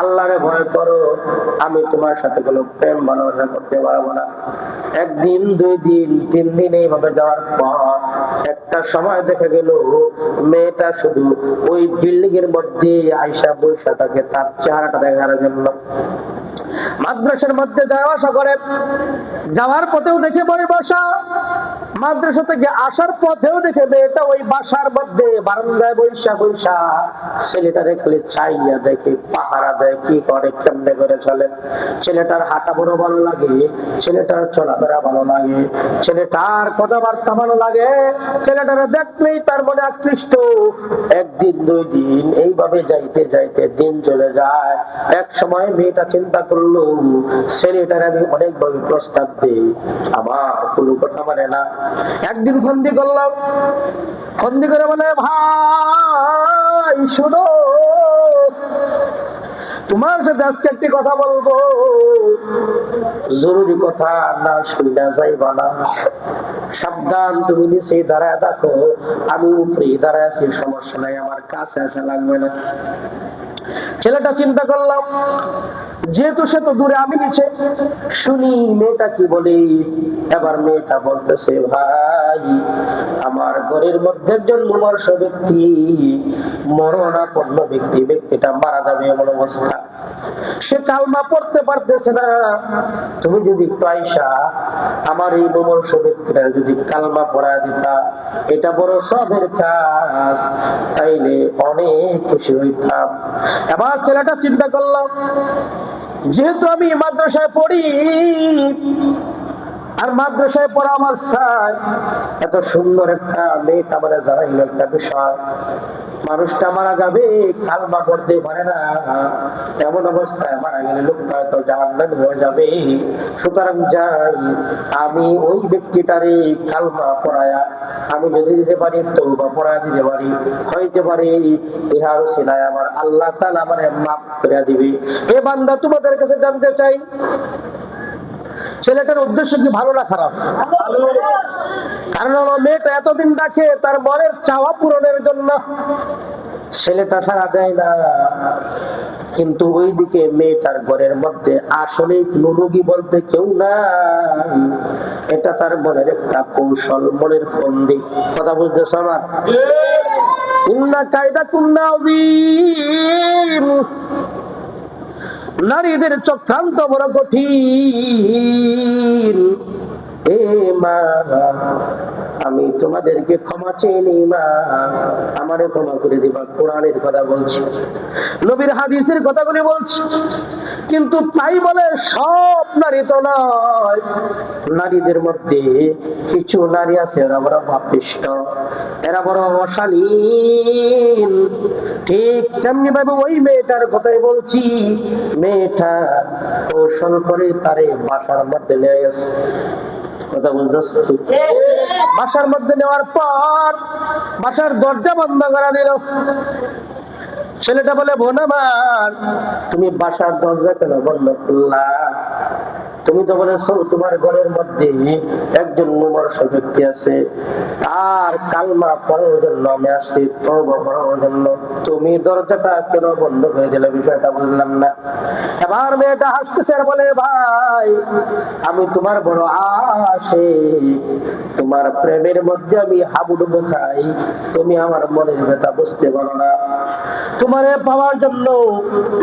আল্লাহরে ভয় করো, আমি তোমার সাথে কোনো প্রেম ভালোবাসা করতে পারবো না। একদিন, 2 দিন, 3 দিন এইভাবে যাওয়ার পর একটা সময় দেখা গেল মেয়েটা শুধু ওই বিল্ডিং এর মধ্যে আয়সা বৈশা থাকে তার চেহারাটা দেখার জন্য। মাদ্রাসার মধ্যে যাওয়া আসা করে, যাওয়ার পথেও দেখে বই বসা, মাদ্রাসা থেকে আসার পথেও দেখে মেয়েটা ওই বাসার মধ্যে বারান্দায় বৈশা বৈশা ছেলেটারে খালি চাইয়া দেখে, পাহারা দেয়, কি করে, কেমনে করে চলে। ছেলেটার হাঁটা বড় ভালো লাগে, ছেলেটার চলাফেরা ভালো লাগে, ছেলেটার কথাবার্তা ভালো লাগে, ছেলেটারে দেখলেই তার মনে আকৃষ্ট। একদিন, 2 দিন এইভাবে যাইতে যাইতে দিন চলে যায়। এক সময় মেয়েটা চিন্তা করলো, ছেলেটার আমি অনেকভাবে প্রস্তাব দিই, আমার কোনো কথা মানে না। একদিন ফন্দি করলাম, ফন্দি করে বলে, ভাই শোনো, তোমার সাথে আজকে একটি কথা বলবো, জরুরি কথা, না শুনে যাইবা না, সাবধান, তুমি নিচে দাঁড়ায় দেখো, আমি উপরে দাঁড়ায় আছি, সমস্যা নাই, আমার কাছে আসা লাগবে না। ছেলেটা চিন্তা করলাম, যেহেতু সে তো দূরে, আমি নিচে, শুনি মেয়েটা কি বলি। এবার মেয়েটা বলতেছে, ভাই আমার ঘরের মধ্যে একজন মুমূর্ষ ব্যক্তি, মরণাপন্ন ব্যক্তি, ব্যক্তিটা মারা যাবে এমন অবস্থা, সে কালমা পড়তে পারতেছে না, তুমি যদি একটু আইসা আমার এই মুমূর্ষ ব্যক্তিটা যদি কালমা পড়া দিতা, এটা বড় সবের কাজ, তাইলে অনেক খুশি হইতাম। এবার ছেলেটা চিন্তা করলাম, যেহেতু আমি মাদ্রাসায় পড়ি, আর মাদ্রাসায় পড়া অবস্থায় এত সুন্দর একটা মেয়েটা মানে জানাইল একটা বিষয়, মানুষটা মারা যাবে, কালমা পড়তে পারে না, এমন অবস্থায় মারা গেলে লোকটা হয়তো জাহান্নামী হয়ে যাবে। সুতরাং যাই, আমি ওই ব্যক্তিটারে কালমা পড়ায়া আমি যদি দিতে পারি, তওবা পড়া দিতে পারি, হইতে পারে ইহার উসিলায় আমার আল্লাহ তাআলা আমারে মাফ করে দিবে। এ বান্দা, তোমাদের কাছে জানতে চাই, ছেলেটার উদ্দেশ্য কি ভালো না খারাপ? কারণ হলো মেয়েটা এতদিন ডাকে তার মনের চাওয়া পূরণের জন্য, ছেলেটা সাড়া দেয় না। কিন্তু ওইদিকে মেয়েটার ঘরের মধ্যে আসলে কোনো রোগী বলতে কেউ নাই, এটা তার মনের একটা কৌশল, মনের ফন্দি। কথা বুঝতেছ না? ইন্না কায়দা কুন্না আযীম, নারীদের চক্রান্ত বড় কঠিন। এ মা, আমি তোমাদেরকে ক্ষমা চেয়ে নিই মা, আমারে ক্ষমা করে দিবা। কোরআনের কথা বলছি, নবীর হাদিসের কথাগুলি বলছি। কিন্তু তাই বলে সব নারী তো নয়, নারীদের মধ্যে কিছু নারী আছে এরা বড় পাপিষ্ঠ, এরা বড় অশালীন। ঠিক তেমনি ভাবে ওই মেয়েটার কথাই বলছি, মেয়েটা কৌশল করে তারে বাসার মধ্যে নিয়ে গেছে। কথা বলতেছ? বাসার মধ্যে নেওয়ার পর বাসার দরজা বন্ধ করা দিল। ছেলেটা বলে, বোন আমার, তুমি বাসার দরজা কেন বন্ধ করলা? তুমি তো বলেছো তোমার ঘরের মধ্যে একজন মুমূর্ষ ব্যক্তি আছে, তার কালমা পড়ার জন্য আমি আসছি, তওবা পড়ার জন্য, তুমি দরজাটা কেন বন্ধ করে দিলে? বিষয়টা বুঝলাম না। এবার মেয়েটা হাসতেছে আর বলে, ভাই আমি তোমার বড় আশিক, তোমার প্রেমের মধ্যে আমি হাবুডুবু খাই, তুমি আমার মনের ব্যথা বুঝতে পারো না। তোমারে পাওয়ার জন্য,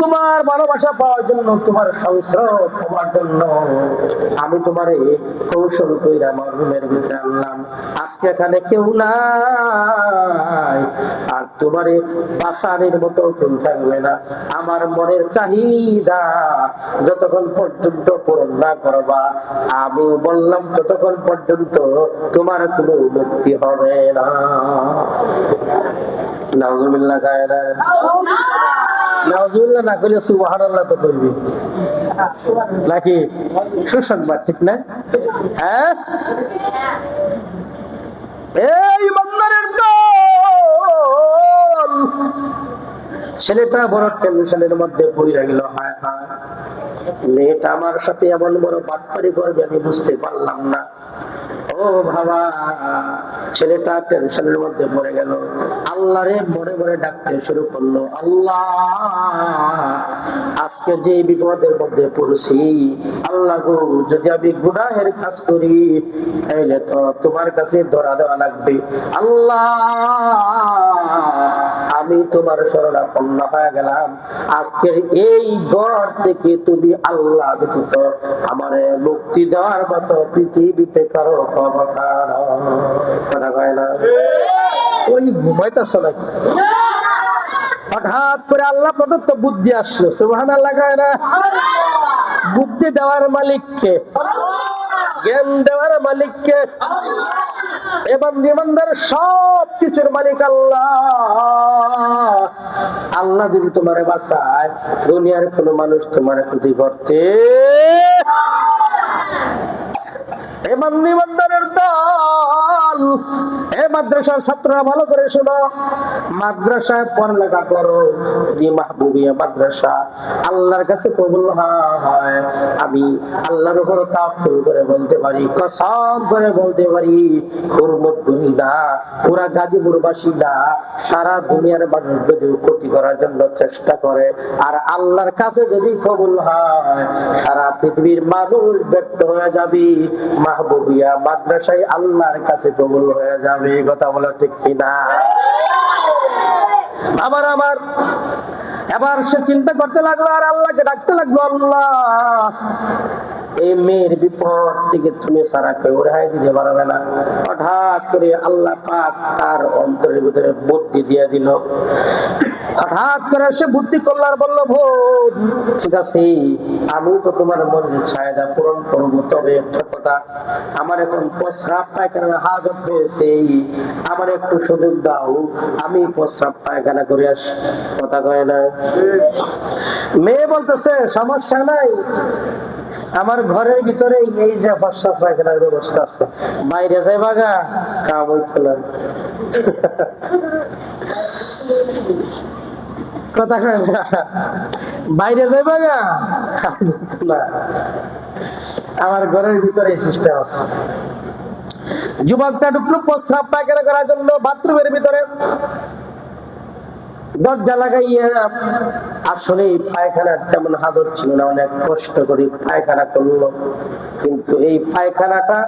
তোমার ভালোবাসা পাওয়ার জন্য, তোমার সংস্রব পাওয়ার জন্য আমি তোমারে কৌশল কইরা আমার রুমের ভিতরে আনলাম। আজকে এখানে কেউ নাই, আর তোমারে বাসারের মতো কেউ থাকবে না। আমার মনের চাহিদা যতক্ষণ পর্যন্ত পূরণ না করবা, আমি বললাম ততক্ষণ পর্যন্ত তোমার কোনো মুক্তি হবে না। নাউজুবিল্লাহ গায়রা, নাউজুবিল্লাহ না কইলে সুবহানাল্লাহ তো কইবি নাকি? সুসংবাদ, ঠিক না? হ্যাঁ, এই ইমানদারের দল, ছেলেটা বড় টেনশনের মধ্যে পড়ে গেল। হায় হায়, মেয়েটা আমার সাথে এমন বড় বাটপারি করবে আমি বুঝতে পারলাম না। ও বাবা, ছেলেটা টেনশনের মধ্যে পড়ে গেল। আল্লাহরে মনে মনে ডাকতে শুরু করলো, আল্লাহ আজকে যে বিপদের মধ্যে পড়ছি, আল্লাহ গো যদি আমি গুনাহের কাজ করি তাহলে তো তোমার কাছে ধরা দেওয়া লাগবে। আল্লাহ আমি তোমার শরণাপন্ন হয়ে গেলাম। আজকের এই ঘর থেকে তুমি আল্লাহ ব্যতীত আমার মুক্তি দেওয়ার মতো পৃথিবীতে কারো ক্ষমতা কথা কয় না। ওই ঘুমাইতেছ নাকি? হঠাৎ করে আল্লাহ প্রদত্ত বুদ্ধি আসলো। সুবহানাল্লাহ কয় না? বুদ্ধি দেওয়ার মালিককে, জ্ঞান দেওয়ার মালিককে, এবং ইমানদার সব কিছুর মালিক আল্লাহ। আল্লাহ যদি তোমার বাঁচায়, দুনিয়ার কোন মানুষ তোমার ক্ষতি করতে। ইমানদারের দল, হে মাদ্রাসার ছাত্ররা ভালো করে শোনো, মাদ্রাসায় পড়ালেখা করো। যদি মাহবুবিয়া মাদ্রাসা আল্লাহর কাছে কবুল হয়, আমি আল্লাহর উপর তাওয়াক্কুল করে বলতে পারি, কসম করে বলতে পারি, হুরমুদ্দুনি না, পুরা গাজীপুরবাসী না, সারা দুনিয়ার মানুষ যদি ক্ষতি করার জন্য চেষ্টা করে, আর আল্লাহর কাছে যদি কবুল হয়, সারা পৃথিবীর মানুষ ব্যর্থ হয়ে যাবে, মাহবুবিয়া মাদ্রাসায় আল্লাহর কাছে কবুল হয়ে যাবে। কথা বলা ঠিক কিনা? আমার এবার সে চিন্তা করতে লাগলো আর আল্লাহকে ডাকতে লাগলো, আল্লাহ এই মেয়ের বিপদ থেকে তুমি সারা কেউ রেহাই দিতে পারবে না। হঠাৎ করে আল্লাহ পাক তার অন্তরের ভিতরে বুদ্ধি দিয়ে দিল। হঠাৎ করে সে বুদ্ধি করল আর বললো, বোন ঠিক আছে, আমি তো তোমার মনের চাহিদা পূরণ করবো, তবে একটা কথা, আমার এখন প্রস্রাব পায়খানার হাজত হয়েছে, আমার একটু সুযোগ দাও, আমি প্রস্রাব পায়খানা করে আসি। কথা কয় না? মেয়ে বলতেছে, সমস্যা নাই, আমার ঘরের ভিতরে এই যে প্রস্রাব পায়খানার ব্যবস্থা আছে, বাইরে যাই বাগা কাম হইতো না। কথা কয় না? বাইরে যাই বাগা না, আমার ঘরের ভিতরে এই সিস্টেম আছে। যুবকটা ঢুকলো প্রস্রাব পায়খানা করার জন্য বাথরুমের ভিতরে, দরজা লাগাইয়া, আসলে পায়খানার তেমন হাদত ছিল না, অনেক কষ্ট করে পায়খানা করলো, কিন্তু এই পায়খানাটা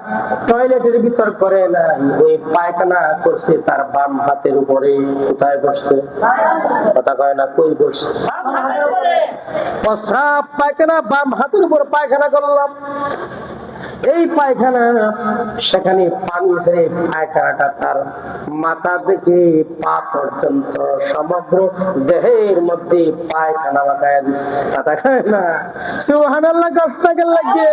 টয়লেটের ভিতর করে না, ওই পায়খানা করছে তার বাম হাতের উপরে। কোথায় করছে? কথা কয় না, কই করছে? প্রস্রাব পায়খানা বাম হাতের উপর পায়খানা করলাম। এই পায়খানা, সেখানে পানি এসে পায়খানাটা তার মাথা থেকে পা পর্যন্ত সমগ্র দেহের মধ্যে পায়খানা লাগায় দিচ্ছে। কথা কয় না? সুবহানাল্লাহ, কষ্টকে লাগে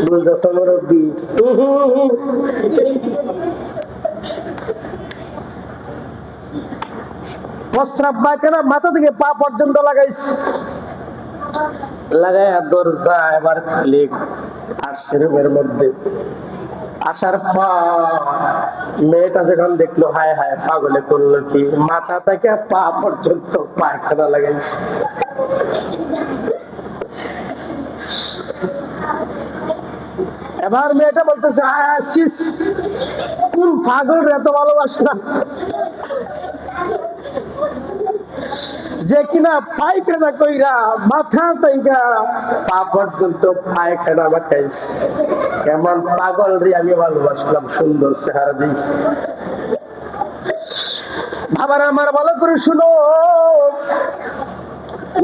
বুঝছো মুরব্বি? প্রস্রাব পায়খানা মাথা থেকে পা পর্যন্ত লাগাইছে। লাগাইয়া দরজা এবার খুলে আসছে রুমের মধ্যে। আসার পর মেয়েটা যখন দেখলো, হায় হায় পাগলে করলো কি, মাথা থেকে পা পর্যন্ত পায়খানা লাগাইছে। এবার মেয়েটা বলতেছে, আসিস কোন পাগল রে এত ভালোবাসলাম, যে কিনা পায়খানা কইরা মাথা থেকে পা পর্যন্ত পায়খানা মাখাইছে। কেমন পাগল রে আমি ভালোবাসলাম, সুন্দর চেহারা দেখি। বাবার আমার ভালো করে শুনো,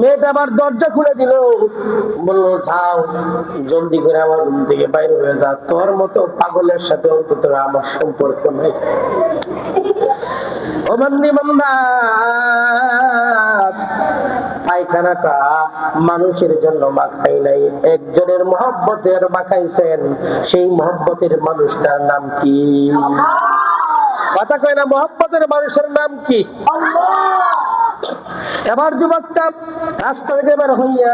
মেয়েটা আবার দরজা খুলে দিল, বললো যাও জলদি করে আমার রুম থেকে বাইরে হয়ে যা, তোর মতো পাগলের সাথে অন্তত আমার সম্পর্ক নেই। ও বান্দি বান্দা, পায়খানাটা মানুষের জন্য মাখাই নাই, একজনের মহব্বতের মাখাইছেন। সেই মহব্বতের মানুষটার নাম কি? কথা কয় না, মহব্বতের মানুষের নাম কি? এবার যুবকটা রাস্তা থেকে বের হইয়া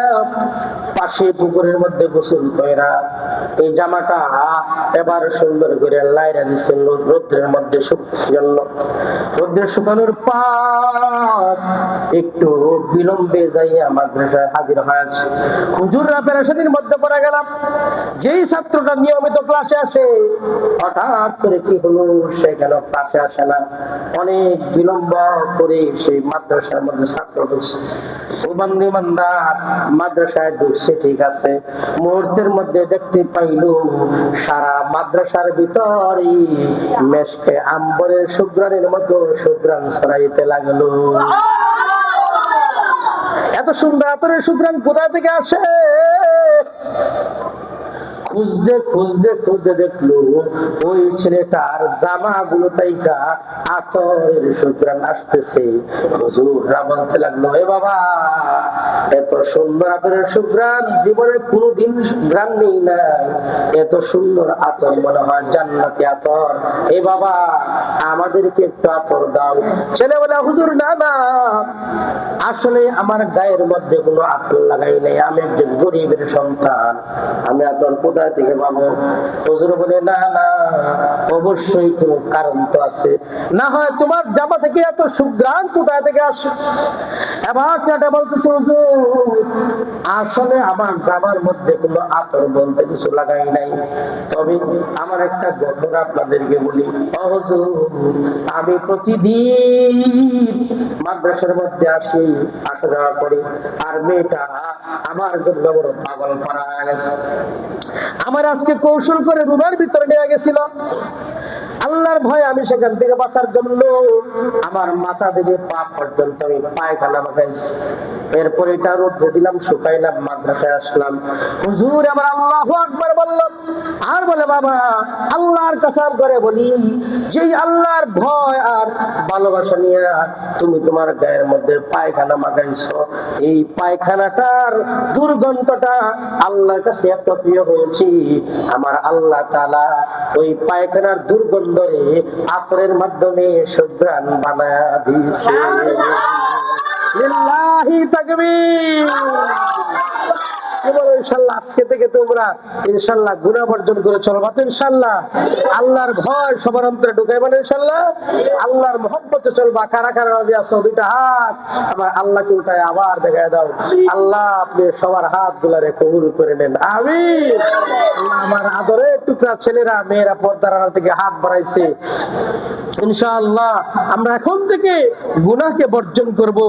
পাশে পুকুরের মধ্যে গোসল কইরা এই জামাটা এবার সুন্দর করে লাইরা দিচ্ছেন রোদ্রের মধ্যে শুকানোর জন্য। রোদ্রে শুকানোর পর একটু বিলম্বে যাইয়া মাদ্রাসায় হাজির হয়েছে। হুজুররা পেরেশানির মধ্যে পড়ে গেলাম। যেই ছাত্রটা নিয়মিত ক্লাসে আসে, হঠাৎ করে কি হলো, সে কেন ক্লাসে আসে না? অনেক বিলম্ব করে সেই মাদ্রাসার মধ্যে ছাত্র ঢুকছে। ও বান্দি বান্দা, মাদ্রাসায় ঢুকছে ঠিক আছে, মুহূর্তের মধ্যে দেখতে পাইল সারা মাদ্রাসার ভিতরে মেশকে আম্বরের সুগ্রানের মতো সুগ্রান ছড়াইতে লাগলো। এত সুন্দর আতরের সুগ্রান কোথা থেকে আসে? খুঁজতে খুঁজতে খুঁজতে দেখলো ওই ছেলেটার জামা গুলো তাইকা আতরের সুগ্রান আসতেছে। হুজুররা বলতে লাগলো, এ বাবা, এত সুন্দর আতরের সুগ্রান জীবনে কোনোদিন ঘ্রাণ নেই নাই, এত সুন্দর আতর মনে হয় জান্নাতি আতর। এ বাবা, আমাদেরকে একটু আতর দাও। ছেলে বলে, হুজুর না না, আসলে আমার গায়ের মধ্যে কোনো আতর লাগাই নাই, আমি একজন গরিবের সন্তান, আমি আতর কোথায় থেকে পাবো? হুজুর বলে, না না, অবশ্যই কোনো কারণ তো আছে, না হয় তোমার জামা থেকে এত সুঘ্রাণ কোথায় থেকে আসে? এবার চাটা বলতেছে, হুজুর আসলে আমার জামার মধ্যে কোনো আতর বলতে কিছু লাগাই নাই, তবে আমার একটা ঘটনা আপনাদেরকে বলি। ও হুজুর, আমি প্রতিদিন মাদ্রাসার মধ্যে আসি, আসা যাওয়া করি, আর মেয়েটা আমার জন্য বড় পাগল করা হয়ে গেছে। আমার আজকে কৌশল করে রুমের ভিতরে নিয়ে গেছিল। আল্লাহর ভয় আমি সেখান থেকে বাঁচার জন্য আমার মাথা থেকে পা পর্যন্ত আমি পায়খানা মাখাইছি। এরপর এটা রোদ্রে দিলাম, শুকাইলাম, মাদ্রাসায় আসলাম। হুজুর আবার আল্লাহু আকবার বলল, আর বলে, বাবা আল্লাহর কসম করে বলি, যেই আল্লাহর ভয় আর ভালোবাসা নিয়ে তুমি তোমার গায়ের মধ্যে পায়খানা মাখাইছো, এই পায়খানাটার দুর্গন্ধটা আল্লাহর কাছে এত প্রিয় হয়েছে, আমার আল্লাহ তাআলা ওই পায়খানার দুর্গন্ধ আতরের মাধ্যমে সুঘ্রাণ বানায়া দিয়েছে। লিল্লাহি তাকবীর। ইনশাআল্লাহ আজকে থেকে তোমরা ইনশাআল্লাহ গুনাহ বর্জন করে চলবা তো ইনশাআল্লাহ। আল্লাহর ভয় সবার অন্তরে ঢুকাইবা ইনশাআল্লাহ। আল্লাহর মহব্বতে চলবা। কারা কারা রাজি আছো দুইটা হাত আমার আল্লাহকে উঠায় আবার দেখায় দাও। আল্লাহ আপনি সবার হাতগুলোরে কবুল করে নেন, আমিন। আল্লাহ আমার আদরের টুকরা ছেলেরা মেয়েরা পর্দার আড়াল থেকে হাত বাড়াইছে, ইনশাআল্লাহ আমরা এখন থেকে গুনাহকে বর্জন করব,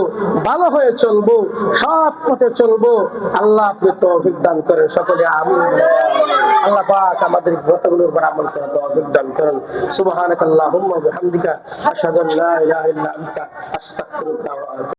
ভালো হয়ে চলবো, সৎ পথে চলবো। আল্লাহ আপনি তৌফিক দান করেন সকলে, আমিন। আল্লাহ পাক আমাদের কথাগুলোর উপর আমল করার তৌফিক দান করেন। সুবহানাকাল্লাহুম্মা ওয়া বিহামদিকা আশহাদু আল্লা ইলাহা ইল্লা আনতা আস্তাগফিরুকা ওয়া